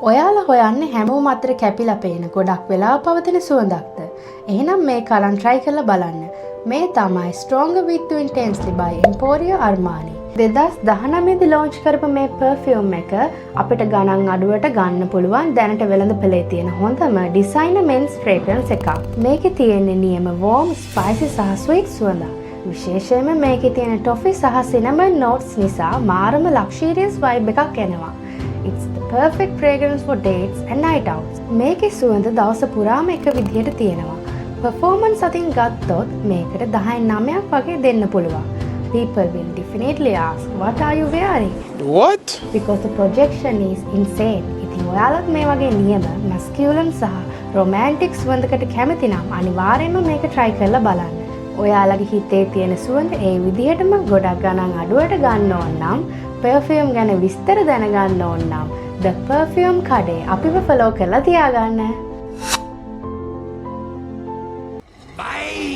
ඔයාලා හොයන්නේ හැමෝම අතර කැපිලා පේන ගොඩක් වෙලා පවතින සුවඳක්ද? එහෙනම් මේක අරන් try කරලා බලන්න. මේ තමයි Stronger with You Intensely by Emporio Armani. 2019 දී launch කරපු මේ perfume එක අපිට ගණන් අඩුවට ගන්න පුළුවන් දැනට වෙළඳපොලේ තියෙන හොඳම designer men's fragrance එකක්. මේකේ තියෙන්නේ නියම warm, spicy සහ sweet සුවඳක්. විශේෂයෙන්ම මේකේ තියෙන toffee සහ cinnamon notes නිසා මාරම luxurious vibe එකක් එනවා. It's the perfect fragrance for dates and night outs. මේකේ සුවඳ දවස පුරාම එක විදිහට තියෙනවා. Performance අතින් ගත්තොත් මේකට 10න් 9ක් වගේ දෙන්න පුළුවන්. People will definitely ask, what are you wearing? What? Because the projection is insane. ඉතින් ඔයාලත් මේ වගේ නියම masculine සහ romantic සුවඳකට කැමති නම් අනිවාර්යයෙන්ම මේක try කරලා බලන්න. ඔයාලගේ හිතේ තියෙන සුවඳ ඒ විදිහටම ගොඩක් ගණන් අඩුවට ගන්න ඕන නම් perfume ගැන විස්තර දැනගන්න ඕන නම් The Perfume කඩේ අපිව follow කරලා තියාගන්න. Bye!